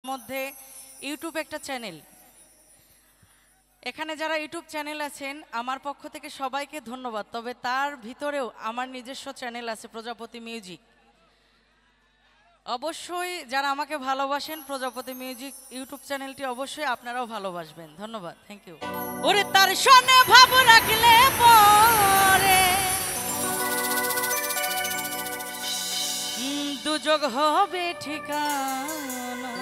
মধ্যে ইউটিউব একটা চ্যানেল। এখানে যারা ইউটিউব চ্যানেল আছেন আমার পক্ষ থেকে সবাইকে ধন্যবাদ। তবে তার ভিতরেও আমার নিজস্ব চ্যানেল আছে প্রজাপতি মিউজিক। অবশ্যই যারা আমাকে ভালোবাসেন প্রজাপতি মিউজিক ইউটিউব চ্যানেলটি অবশ্যই আপনারাও ভালোবাসবেন। ধন্যবাদ, থ্যাংক ইউ। ওরে তার শোনে ভাব রাখলে পরে দুযোগ হবে ঠিকানা,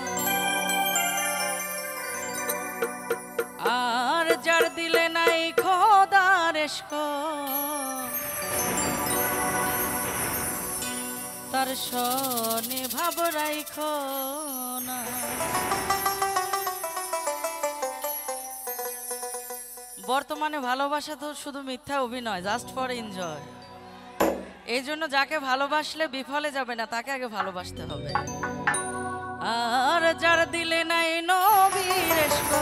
আর যার দিলে নাই খোদার ইশক তার শোনে ভাব রাইখো না। বর্তমানে ভালোবাসা তো শুধু মিথ্যা অভিনয়, জাস্ট ফর এনজয়। এই জন্য যাকে ভালোবাসলে বিফলে যাবে না, তাকে আগে ভালোবাসতে হবে। আর যার দিলে নাই নবীর ইশক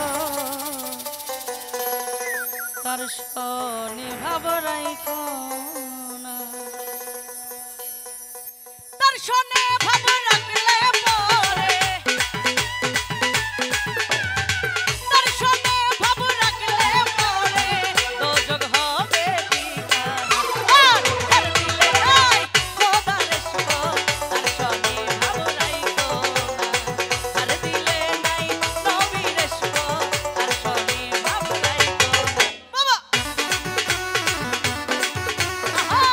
তার শোনে ভাব রাইখো না। তার শোনে ভাব রাখলে পরে তার শোনে ভাব রাখলে পরে দুযোগ হবে ঠিকানা, আর যার দিলে নাই খোদার ইশক তার শোনে ভাব রাইখো না। আর দিলে নাই নবীর ইশক তার শোনে ভাব রাইখো না। বাবা আহা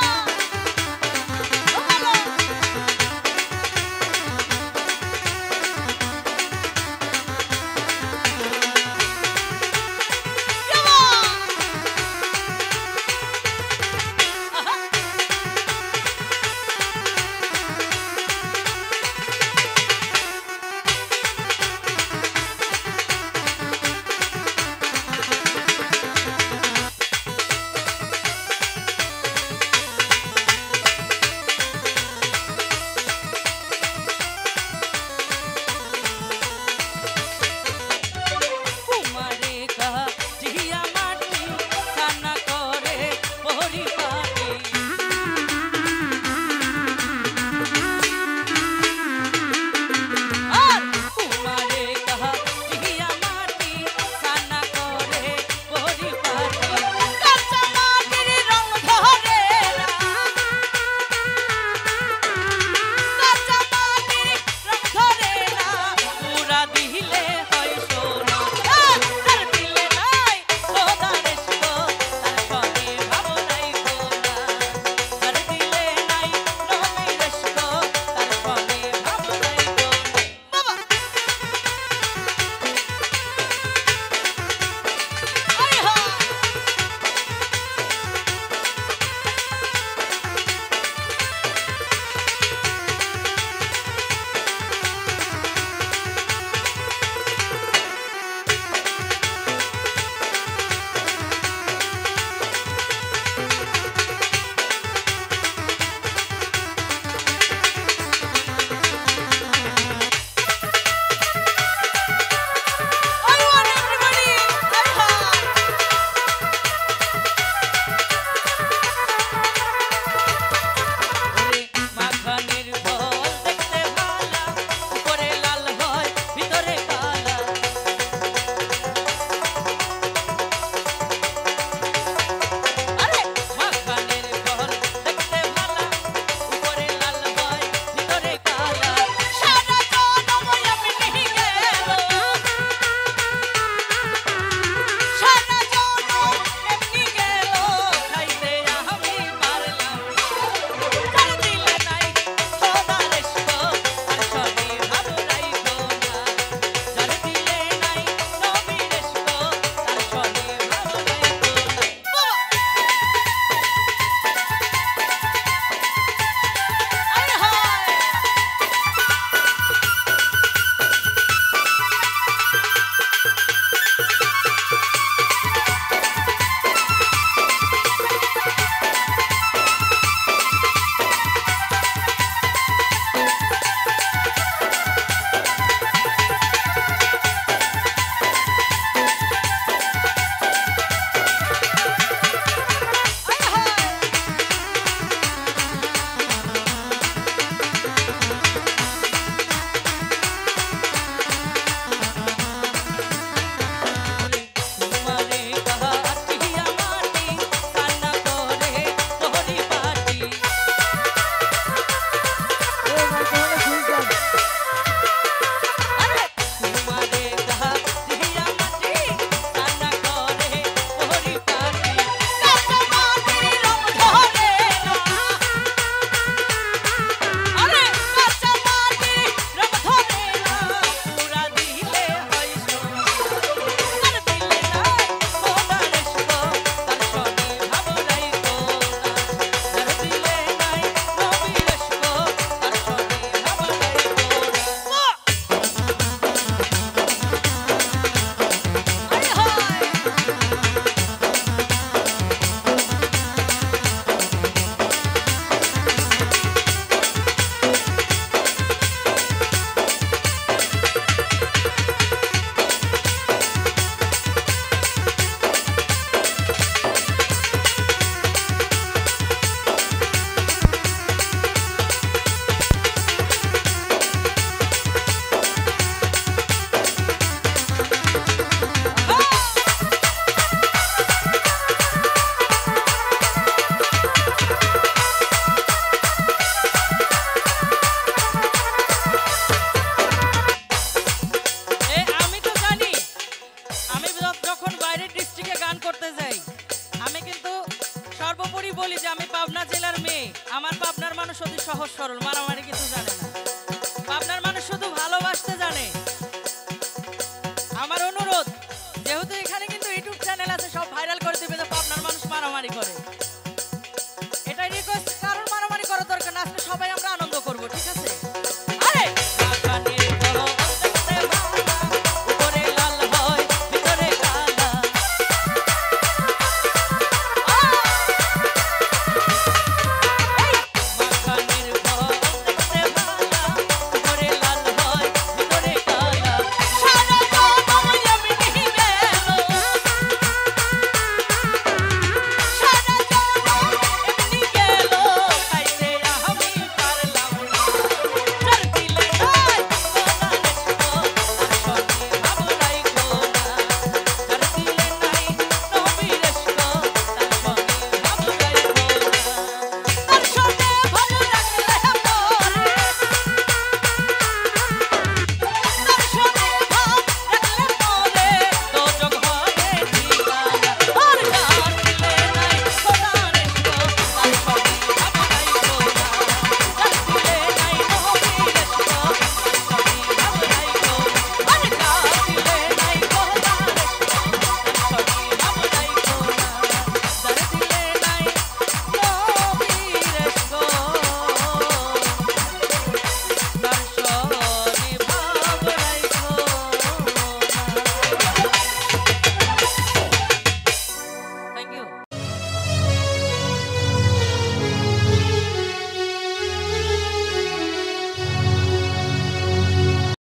মানুষ অতি সহজ সরল, মারামারি কিছু জানে না।